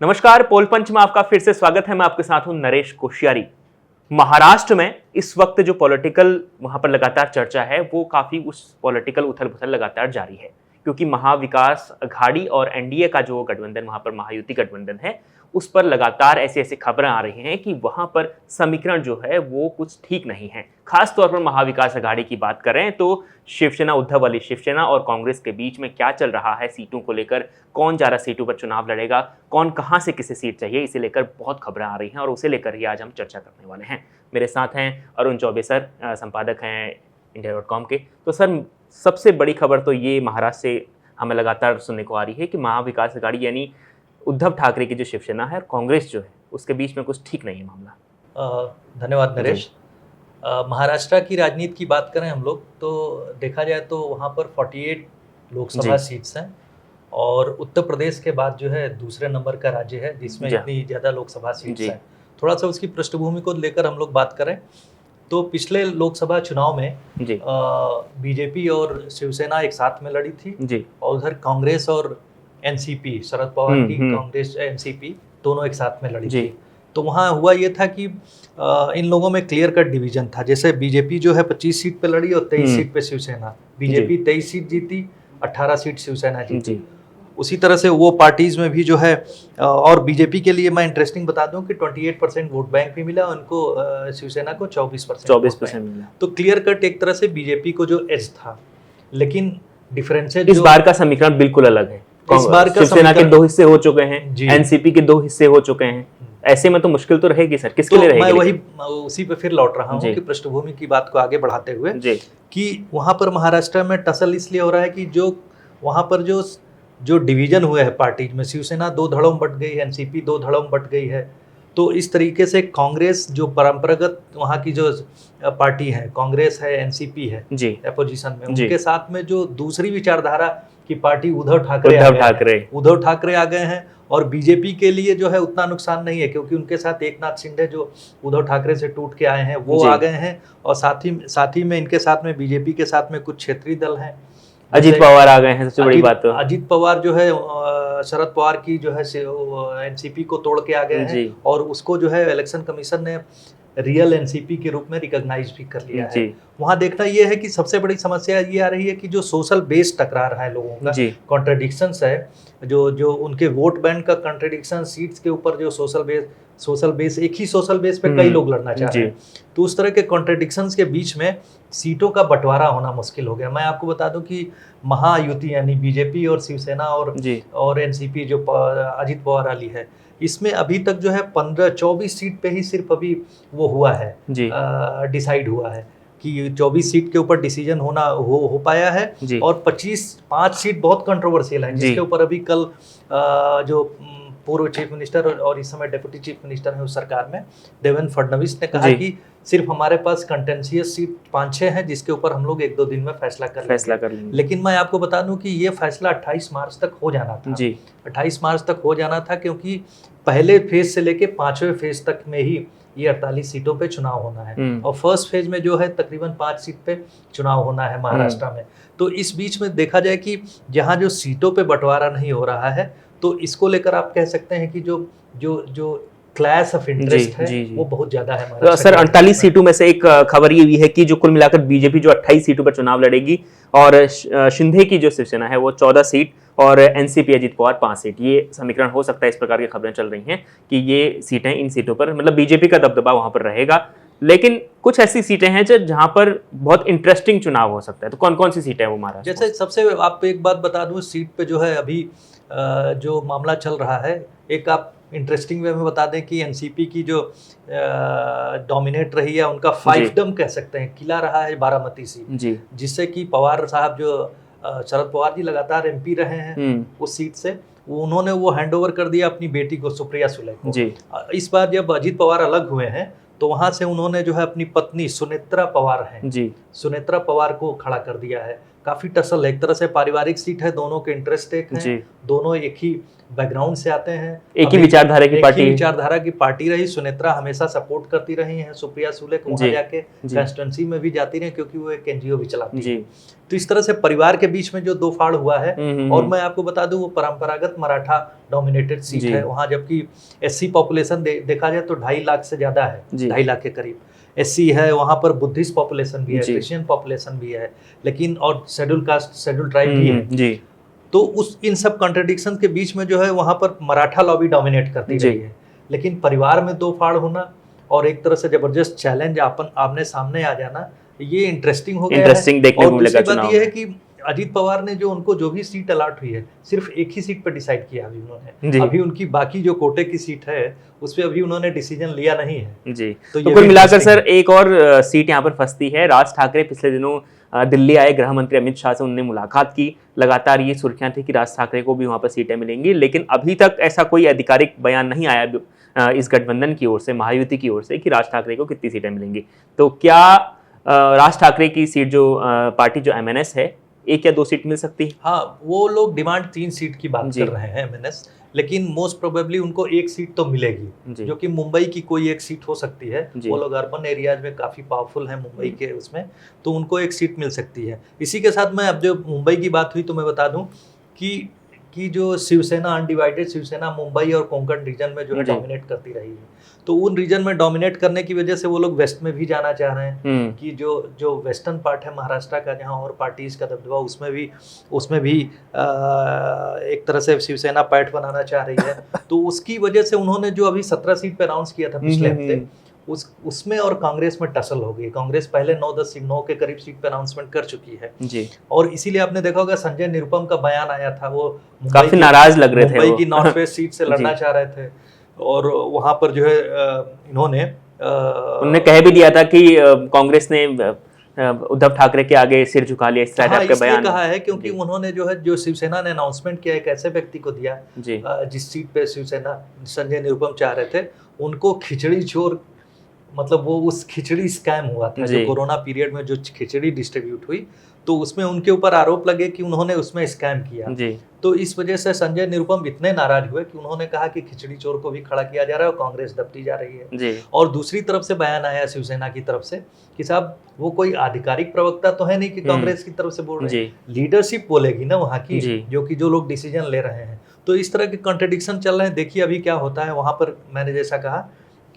नमस्कार, पोल पंच में आपका फिर से स्वागत है। मैं आपके साथ हूं नरेश कोश्यारी। महाराष्ट्र में इस वक्त जो पॉलिटिकल वहां पर लगातार चर्चा है वो काफी उस पॉलिटिकल उथल पुथल लगातार जारी है, क्योंकि महाविकास अघाड़ी और एनडीए का जो गठबंधन वहां पर महायुति गठबंधन है उस पर लगातार ऐसी ऐसी खबरें आ रही हैं कि वहां पर समीकरण जो है वो कुछ ठीक नहीं है। खास तौर पर महाविकास अघाड़ी की बात करें तो शिवसेना, उद्धव वाली शिवसेना और कांग्रेस के बीच में क्या चल रहा है सीटों को लेकर, कौन ज्यादा सीटों पर चुनाव लड़ेगा, कौन कहां से किसे सीट चाहिए, इसे लेकर बहुत खबरें आ रही हैं और उसे लेकर ही आज हम चर्चा करने वाले हैं। मेरे साथ हैं अरुण चौबे सर, संपादक हैं इंडिया.com के। तो सर, सबसे बड़ी खबर तो ये महाराष्ट्र से हमें लगातार सुनने को आ रही है कि महाविकास अघाड़ी यानी उद्धव ठाकरे की जो शिवसेना है और कांग्रेस जो है उसके बीच में कुछ ठीक नहीं है मामला। धन्यवाद नरेश। महाराष्ट्र की राजनीति की बात करें हम लोग तो देखा जाए तो वहाँ पर 48 लोकसभा सीट्स हैं और उत्तर प्रदेश के बाद जो है दूसरे नंबर का राज्य है जिसमें इतनी ज़्यादा लोकसभा सीट्स हैं। थोड़ा सा उसकी पृष्ठभूमि को लेकर हम लोग बात करें तो पिछले लोकसभा चुनाव में बीजेपी और शिवसेना एक साथ में लड़ी थी और उधर कांग्रेस और एनसीपी, शरद पवार की कांग्रेस, एनसीपी दोनों एक साथ में लड़ी थी। तो वहाँ हुआ ये था कि इन लोगों में क्लियर कट डिवीजन था। जैसे बीजेपी जो है 25 सीट पे लड़ी और 23 सीट पे शिवसेना, बीजेपी 23 सीट जीती, 18 सीट शिवसेना जीती। उसी तरह से वो पार्टीज में भी जो है, और बीजेपी के लिए मैं इंटरेस्टिंग बता दूं कि 28% वोट बैंक भी मिला उनको, शिवसेना को 24% मिला। तो क्लियर कट एक तरह से बीजेपी को जो एज था, लेकिन डिफरेंस इस बार का समीकरण बिल्कुल अलग है। इस बार का शिवसेना के 2 हिस्से हो चुके हैं, एनसीपी के 2 हिस्से हो चुके हैं। ऐसे में तो मुश्किल तो रहेगी सर, किसके लिए रहेगी? मैं वही उसी पे फिर लौट रहा हूँ कि पृष्ठभूमि की बात को आगे बढ़ाते हुए कि वहां पर महाराष्ट्र में टसल इसलिए हो रहा है कि जो वहां पर जो डिवीजन हुए हैं पार्टीज में, शिवसेना 2 धड़ों में बट गई, एनसीपी 2 धड़ों में बट गई है। तो इस तरीके से कांग्रेस जो परंपरागत वहाँ की जो पार्टी है, कांग्रेस है, एनसीपी है अपोजिशन में, उनके साथ में जो दूसरी विचारधारा की पार्टी उद्धव ठाकरे आ गए हैं। और बीजेपी के लिए जो है उतना नुकसान नहीं है क्योंकि उनके साथ एकनाथ शिंदे जो उद्धव ठाकरे से टूट के आए हैं वो आ गए हैं। और साथ ही में इनके साथ में बीजेपी के साथ में कुछ क्षेत्रीय दल हैं। अजीत पवार आ गए हैं, सबसे बड़ी बात तो अजीत पवार जो है शरद पवार की जो है एनसीपी को तोड़ के आ गए हैं और उसको जो है इलेक्शन कमीशन ने रियल एनसीपी के रूप में रिकॉग्नाइज भी कर लिया है। वहाँ देखना ये है कि सबसे बड़ी समस्या ये आ रही है कि जो सोशल बेस टकरा रहा है लोगों का, कॉन्ट्रडिक्शंस है, जो उनके वोट बैंक का कॉन्ट्रडिक्शन, सीट्स के ऊपर जो सोशल बेस एक ही सोशल बेस पे कई लोग लड़ना चाह रहे हैं। तो उस तरह के कॉन्ट्रडिक्शंस के बीच में सीटों का बंटवारा होना मुश्किल हो गया। मैं आपको बता दूं कि महायुति यानी बीजेपी और शिवसेना और एनसीपी जो अजीत पवार वाली है, इसमें अभी तक जो है 15-24 सीट पे ही सिर्फ अभी वो हुआ है, डिसाइड हुआ है कि 24 सीट के ऊपर डिसीजन हो पाया है। और 5 सीट बहुत कंट्रोवर्शियल है जिसके ऊपर अभी कल जो पूर्व चीफ मिनिस्टर और इस समय डेप्यूटी चीफ मिनिस्टर है उस सरकार में, देवेंद्र फडणवीस ने कहा कि सिर्फ हमारे पास कंटेंशियस सीट 5-6 है जिसके ऊपर हम लोग 1-2 दिन में फैसला कर लेंगे। लेकिन मैं आपको बता दूं कि ये फैसला 28 मार्च तक हो जाना था। 28 मार्च तक हो जाना था क्योंकि पहले फेज से लेके 5वें फेज तक में ही ये 48 सीटों पे चुनाव होना है और फर्स्ट फेज में जो है तकरीबन 5 सीट पे चुनाव होना है महाराष्ट्र में। तो इस बीच में देखा जाए कि जहाँ जो सीटों पे बंटवारा नहीं हो रहा है तो इसको लेकर आप कह सकते हैं कि जो क्लास ऑफ इंटरेस्ट है वो बहुत ज्यादा है। तो सर 48 सीटों में से एक खबर ये भी है कि जो कुल मिलाकर बीजेपी जो 28 सीटों पर चुनाव लड़ेगी और शिंदे की जो शिवसेना है वो 14 सीट और एनसीपी अजीत पवार 5 सीट, ये समीकरण हो सकता है। इस प्रकार की खबरें चल रही हैं कि ये सीटें, इन सीटों पर मतलब बीजेपी का दबदबा वहां पर रहेगा। लेकिन कुछ ऐसी सीटें हैं जहां पर बहुत इंटरेस्टिंग चुनाव हो सकता है। तो कौन कौन सी सीटें हैं वो महाराष्ट्र? जैसे सबसे आप एक बात बता दूं, सीट पे जो है अभी जो मामला चल रहा है, एक आप इंटरेस्टिंग वे में बता दें कि एनसीपी की जो डोमिनेट रही है उनका 5डम कह सकते हैं किला रहा है बारामती सीट, जिससे कि पवार साहब जो शरद पवार जी लगातार एमपी रहे हैं उस सीट से, उन्होंने वो हैंडओवर कर दिया अपनी बेटी को, सुप्रिया सुले को। इस बार जब अजीत पवार अलग हुए हैं तो वहां से उन्होंने जो है अपनी पत्नी सुनेत्रा पवार हैं, सुनेत्रा पवार को खड़ा कर दिया है। काफी टसल है, एक तरह से पारिवारिक सीट है, दोनों के इंटरेस्ट एक हैं, दोनों एक ही बैकग्राउंड से आते हैं, एक ही विचारधारा की पार्टी रही। सुनेत्रा हमेशा सपोर्ट करती रही हैं सुप्रिया सुले को, वहां जाके कंस्टिट्यूएंसी में भी जाती रही क्योंकि वो एक एनजीओ भी चलाती है। तो इस तरह से परिवार के बीच में जो दो फाड़ हुआ है, और मैं आपको बता दूं वो परंपरागत मराठा डोमिनेटेड सीट है वहां, जबकि एससी पॉपुलेशन देखा जाए तो 2.5 लाख से ज्यादा है, 2.5 लाख के करीब एससी है, वहां पर बुद्धिस्ट पॉपुलेशन भी है, क्रिश्चियन पॉपुलेशन भी है, लेकिन और शेड्यूल कास्ट शेड्यूल ट्राइब भी है। तो उस इन सब कॉन्ट्रडिक्शन के बीच में जो है वहां पर मराठा लॉबी डोमिनेट करती रही है। लेकिन परिवार में दो फाड़ होना और एक तरह से जबरदस्त चैलेंज आमने सामने आ जाना, ये इंटरेस्टिंग हो गया है। और दूसरी बात ये है कि अजीत पवार ने जो उनको जो भी सीट अलॉट हुई है सिर्फ एक ही सीट पर डिसाइड किया अभी उन्होंने, अभी उनकी बाकी जो कोटे की सीट है उस पर अभी उन्होंने डिसीजन लिया नहीं है जी। तो कुल मिलाकर सर एक और सीट यहाँ पर फंसती है। राज ठाकरे पिछले दिनों दिल्ली आए, गृह मंत्री अमित शाह से उन्होंने मुलाकात की, लगातार ये सुर्खियां थी कि राज ठाकरे को भी वहां पर सीटें मिलेंगी, लेकिन अभी तक ऐसा कोई आधिकारिक बयान नहीं आया इस गठबंधन की ओर से, महायुति की ओर से, कि राज ठाकरे को कितनी सीटें मिलेंगी। तो क्या राज ठाकरे की सीट जो पार्टी जो एमएनएस है, 1 या 2 सीट मिल सकती है? हाँ, वो लोग डिमांड 3 सीट की बात कर रहे हैं एमएनएस, लेकिन मोस्ट प्रोबेबली उनको 1 सीट तो मिलेगी, जो कि मुंबई की कोई एक सीट हो सकती है। वो लोग अर्बन एरियाज में काफी पावरफुल हैं मुंबई के उसमें, तो उनको 1 सीट मिल सकती है। इसी के साथ मैं अब जो मुंबई की बात हुई तो मैं बता दूं कि जो शिवसेना अनडिवाइडेड शिवसेना मुंबई और कोंकण रीजन में जो है डोमिनेट करती रही है, तो उन रीजन में डोमिनेट करने की वजह से वो लोग वेस्ट में भी जाना चाह रहे हैं कि जो वेस्टर्न पार्ट है महाराष्ट्र का, जहां और पार्टीज का दबदबा, उसमें भी एक तरह से शिवसेना पैठ बनाना चाह रही है। तो उसकी वजह से उन्होंने जो अभी 17 सीट पे अनाउंस किया था पिछले हफ्ते, उसमें और कांग्रेस में टसल हो गई। कांग्रेस पहले 9 के करीब सीट पे अनाउंसमेंट कर चुकी है जी। और इसीलिए आपने देखा होगा संजय निरुपम का बयान आया था, वो काफी नाराज लग रहे थे, मुंबई की नॉर्थ वेस्ट सीट से लड़ना चाह रहे थे, और वहां पर जो है उन्होंने कह भी दिया था कि कांग्रेस ने उद्धव ठाकरे के आगे सिर झुका लिया, इस तरह का बयान कहा है, क्योंकि उन्होंने जो शिवसेना ने अनाउंसमेंट किया एक ऐसे व्यक्ति को दिया जिस सीट पे शिवसेना संजय निरुपम चाह रहे थे, उनको खिचड़ी चोर, मतलब वो उस खिचड़ी स्कैम हुआ था जो कोरोना पीरियड में जो खिचड़ी डिस्ट्रीब्यूट हुई, तो उसमें उनके ऊपर आरोप लगे कि उन्होंने उसमें स्कैम किया जी। तो इस वजह से संजय निरुपम इतने नाराज हुए कि उन्होंने कहा कि खिचड़ी चोर को भी खड़ा किया जा रहा है और कांग्रेस दबती जा रही है जी। और दूसरी तरफ से बयान आया शिवसेना की तरफ से कि साहब वो कोई आधिकारिक प्रवक्ता तो है नहीं कि कांग्रेस की तरफ से बोल रहे हैं, लीडरशिप बोलेगी ना वहाँ की, जो लोग डिसीजन ले रहे हैं। तो इस तरह के कॉन्ट्रडिक्शन चल रहे हैं। देखिए अभी क्या होता है वहाँ पर। मैंने जैसा कहा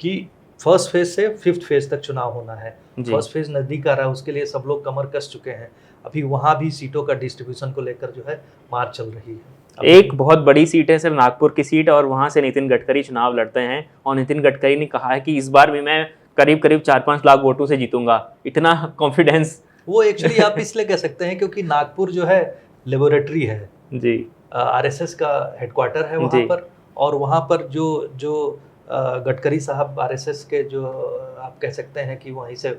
कि फर्स्ट फेज से 5th फेज तक चुनाव होना है, फर्स्ट फेज नजदीक आ रहा है, उसके लिए सब लोग कमर कस चुके हैं। अभी वहां भी सीटों का डिस्ट्रीब्यूशन को लेकर जो है मार चल रही है। एक बहुत बड़ी सीट है सर, नागपुर की सीट, और वहां से नितिन गडकरी चुनाव लड़ते हैं, और नितिन गडकरी ने कहा है कि इस बार भी मैं करीब 4-5 लाख वोटों से जीतूंगा। इतना कॉन्फिडेंस। वो एक्चुअली आप इसलिए कह सकते हैं क्योंकि नागपुर जो है लेबोरेटरी है जी, आरएसएस का हेडक्वार्टर है वहां पर, और वहां पर जो गडकरी साहब आरएसएस के जो आप कह सकते हैं कि वहीं से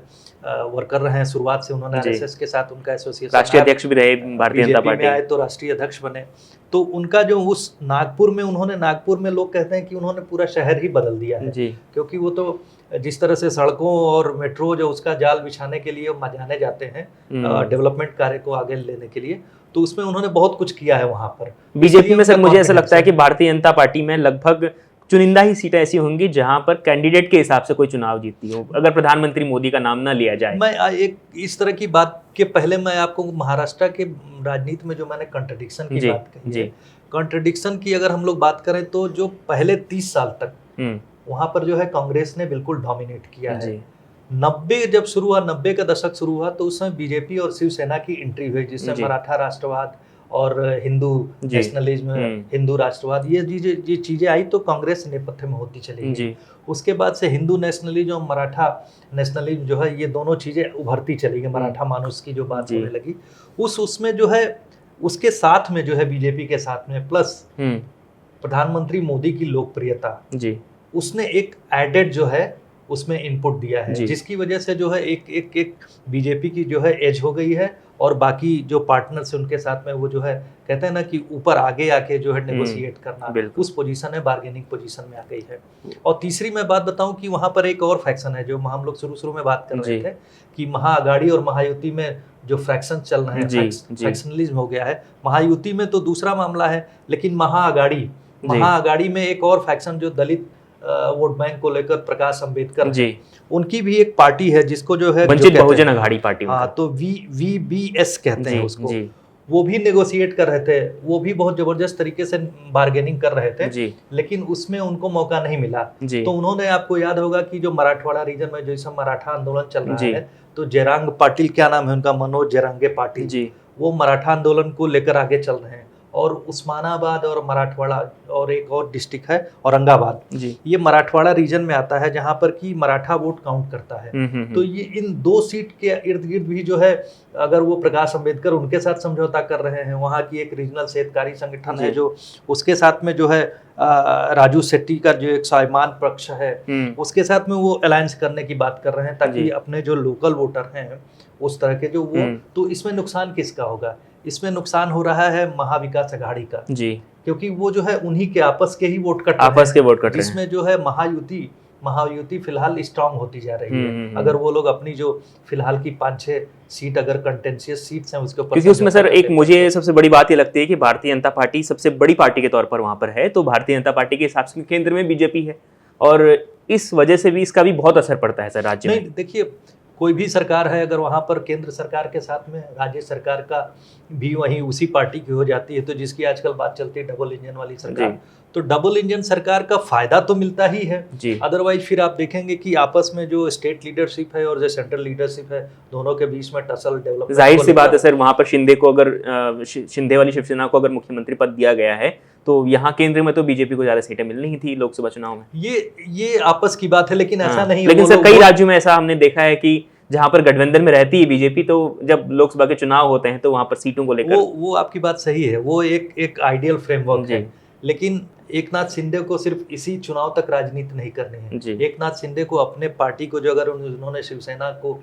वर्कर रहे हैं शुरुआत से, उन्होंने आरएसएस के साथ उनका एसोसिएशन, राष्ट्रीय अध्यक्ष भी रहे भारतीय जनता पार्टी में आए तो राष्ट्रीय अध्यक्ष बने। तो उनका जो उस नागपुर में लोग कहते हैं कि उन्होंने पूरा शहर ही बदल दिया है जी। क्योंकि वो तो जिस तरह से सड़कों और मेट्रो जो उसका जाल बिछाने के लिए जाने जाते हैं डेवलपमेंट कार्य को आगे लेने के लिए, तो उसमें उन्होंने बहुत कुछ किया है वहां पर। बीजेपी में सर मुझे ऐसा लगता है कि भारतीय जनता पार्टी में लगभग चुनिंदा ही सीटें ऐसी होंगी जहां पर कैंडिडेट के हिसाब से कोई चुनाव जीतती हो, अगर प्रधानमंत्री मोदी का नाम ना लिया जाए। मैं एक इस तरह की बात के पहले मैं आपको महाराष्ट्र के राजनीति में जो मैंने कॉन्ट्रडिक्शन की बात कही है, कॉन्ट्रडिक्शन की अगर हम लोग बात करें तो जो पहले 30 साल तक वहां पर जो है कांग्रेस ने बिल्कुल डोमिनेट किया है। 90 जब शुरू हुआ, 90 का दशक शुरू हुआ, तो उस समय बीजेपी और शिवसेना की एंट्री हुई, जिससे मराठा राष्ट्रवाद और हिंदू नेशनलिज्म, हिंदू राष्ट्रवाद, ये चीजें आई, तो कांग्रेस नेपथ्य में होती चली गई। उसके बाद से हिंदू नेशनलिज्म और मराठा नेशनलिज्म जो है, ये दोनों चीजें उभरती चली गई। मराठा मानुस की जो बात होने लगी, उसमें जो है उसके साथ में जो है बीजेपी के साथ में प्लस प्रधानमंत्री मोदी की लोकप्रियता, उसने एक एडेड जो है उसमें इनपुट दिया है, जिसकी वजह से जो है एक बीजेपी की जो है एज हो गई है, और बाकी जो पार्टनर्स हैं उनके साथ में वो जो है कहते हैं ना कि ऊपर आगे आके जो है नेगोशिएट करना, उस पोजीशन है, बार्गेनिंग पोजीशन में आ गई है। और तीसरी मैं बात बताऊं कि वहां पर एक और फैक्शन है जो हम लोग शुरू में बात कर रहे थे कि महाअघाड़ी और महायुति में जो फ्रैक्शन चल रहे हैं, फैक्शनलिज्म हो गया है। महायुति में तो दूसरा मामला है, लेकिन महाअघाड़ी में एक और फैक्शन जो दलित वोट बैंक को लेकर प्रकाश अंबेडकर उनकी भी एक पार्टी है जिसको जो है वंचित बहुजन अघाड़ी पार्टी, तो VBS कहते हैं उसको। वो भी नेगोशिएट कर रहे थे, वो भी बहुत जबरदस्त तरीके से बार्गेनिंग कर रहे थे, लेकिन उसमें उनको मौका नहीं मिला। तो उन्होंने, आपको याद होगा कि जो मराठवाड़ा रीजन में जैसा मराठा आंदोलन चल रहा है, तो जयरांग पाटिल, क्या नाम है उनका, मनोज जयरांगे पाटिल, वो मराठा आंदोलन को लेकर आगे चल रहे हैं। और उस्मानाबाद और मराठवाड़ा और एक और डिस्ट्रिक्ट है औरंगाबाद, ये मराठवाड़ा रीजन में आता है जहां पर कि मराठा वोट काउंट करता है। तो ये इन 2 सीट के इर्द गिर्द भी जो है, अगर वो प्रकाश अंबेडकर उनके साथ समझौता कर रहे हैं, वहाँ की एक रीजनल सेहतकारी संगठन है जो उसके साथ में जो है राजू शेट्टी का जो एक स्वाभिमान पक्ष है उसके साथ में वो अलायंस करने की बात कर रहे हैं, ताकि अपने जो लोकल वोटर हैं उस तरह के जो वो, तो इसमें नुकसान किसका होगा? इसमें नुकसान हो रहा है महाविकास अघाड़ी का, क्योंकि वो जो है उन्हीं के आपस के ही वोट कट रहे हैं, जिसमें जो है महायुति फिलहाल स्ट्रांग होती जा रही है। अगर वो लोग अपनी जो फिलहाल की 5-6 सीट अगर कंटेंशियस सीट्स हैं उसके ऊपर, क्योंकि उसमें सर एक मुझे सबसे बड़ी बात ये लगती है कि भारतीय जनता पार्टी सबसे बड़ी पार्टी के तौर पर वहां पर है, तो भारतीय जनता पार्टी के हिसाब से केंद्र में बीजेपी है, और इस वजह से भी इसका भी बहुत असर पड़ता है सर राज्य में। देखिए, कोई भी सरकार है, अगर वहाँ पर केंद्र सरकार के साथ में राज्य सरकार का भी वहीं उसी पार्टी की हो जाती है, तो जिसकी आजकल बात चलती है डबल इंजन वाली सरकार, तो डबल इंजन सरकार का फायदा तो मिलता ही है। अदरवाइज फिर आप देखेंगे कि आपस में जो स्टेट लीडरशिप है और जो सेंट्रल लीडरशिप है, दोनों के बीच में टसल डेवलप, जाहिर सी बात है सर, वहाँ पर शिंदे वाली शिवसेना को अगर मुख्यमंत्री पद दिया गया है, तो यहाँ केंद्र में तो बीजेपी को ज्यादा सीटें मिल नहीं थी लोकसभा चुनाव में। ये आपस की बात है, लेकिन ऐसा नहीं है। लेकिन सर कई राज्यों में ऐसा हमने देखा है कि जहां पर गठबंधन में रहती है बीजेपी, तो जब लोकसभा के चुनाव होते हैं तो वहां पर सीटों को लेकर वो आपकी बात सही है, वो एक आइडियल फ्रेमवर्क है। लेकिन एकनाथ शिंदे को सिर्फ इसी चुनाव तक राजनीति नहीं करनी है। एकनाथ शिंदे को अपने पार्टी को, जो अगर उन्होंने शिवसेना को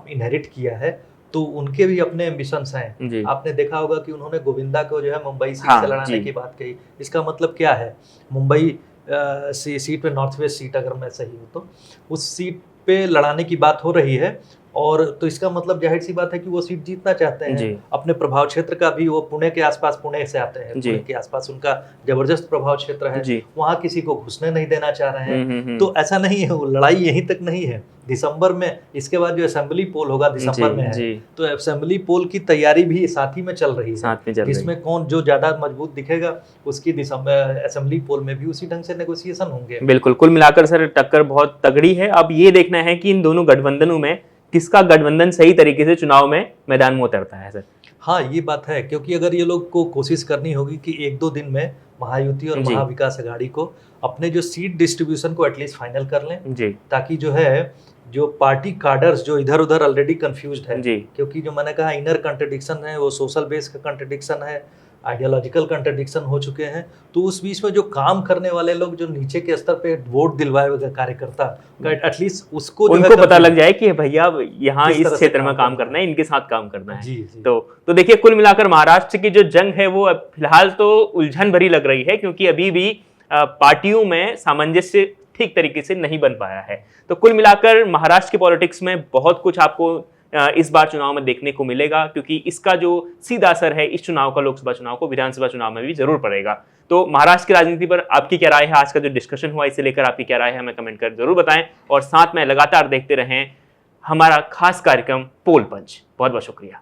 इनहेरिट किया है, तो उनके भी अपने एम्बिशंस हैं। आपने देखा होगा कि उन्होंने गोविंदा को जो है मुंबई सीट से लड़ाने की बात कही। इसका मतलब क्या है? मुंबई सीट पे, नॉर्थ वेस्ट सीट अगर मैं सही हूँ तो, उस सीट पे लड़ाने की बात हो रही है, और तो इसका मतलब जाहिर सी बात है कि वो सीट जीतना चाहते हैं। अपने प्रभाव क्षेत्र का भी, वो पुणे के आसपास, पुणे से आते हैं, पुणे के आसपास उनका जबरदस्त प्रभाव क्षेत्र है, वहाँ किसी को घुसने नहीं देना चाह रहे हैं। तो ऐसा नहीं है, वो लड़ाई यहीं तक नहीं है। दिसंबर में, इसके बाद जो असेंबली पोल होगा दिसंबर में है, तो असेंबली पोल की तैयारी भी साथ ही में चल रही है, जिसमें कौन जो ज्यादा मजबूत दिखेगा उसकी दिसंबर असेंबली पोल में भी उसी ढंग से नेगोशिएशन होंगे। बिल्कुल, कुल मिलाकर सर टक्कर बहुत तगड़ी है। अब ये देखना है कि इन दोनों गठबंधनों में किसका गठबंधन सही तरीके से चुनाव में मैदान में उतरता है सर। हाँ, ये बात है, क्योंकि अगर ये लोग को कोशिश करनी होगी कि 1-2 दिन में महायुति और महाविकास अघाड़ी को अपने जो सीट डिस्ट्रीब्यूशन को एटलीस्ट फाइनल कर लें, ताकि जो है जो पार्टी कार्डर्स जो इधर उधर ऑलरेडी कंफ्यूज्ड है, क्योंकि जो मैंने कहा इनर कंट्रडिक्शन है, वो सोशल बेस का कंट्रडिक्शन है, आइडियोलॉजिकल कंट्रडिक्शन हो चुके हैं, तो उस बीच में जो काम करने वाले लोग, जो नीचे के स्तर पे वोट दिलवाए कार्यकर्ता, एटलीस्ट उसको उनको पता लग जाए कि भैया यहाँ इस क्षेत्र में काम करना है, इनके साथ काम करना है। तो देखिए, कुल मिलाकर महाराष्ट्र की जो जंग है वो फिलहाल तो उलझन भरी लग रही है, क्योंकि अभी भी पार्टियों में सामंजस्य ठीक तरीके से नहीं बन पाया है। तो कुल मिलाकर महाराष्ट्र की पॉलिटिक्स में बहुत कुछ आपको इस बार चुनाव में देखने को मिलेगा, क्योंकि इसका जो सीधा असर है इस चुनाव का लोकसभा चुनाव को विधानसभा चुनाव में भी जरूर पड़ेगा। तो महाराष्ट्र की राजनीति पर आपकी क्या राय है? आज का जो डिस्कशन हुआ इसे लेकर आपकी क्या राय है, हमें कमेंट कर जरूर बताएं, और साथ में लगातार देखते रहें हमारा खास कार्यक्रम पोल पंच। बहुत बहुत शुक्रिया।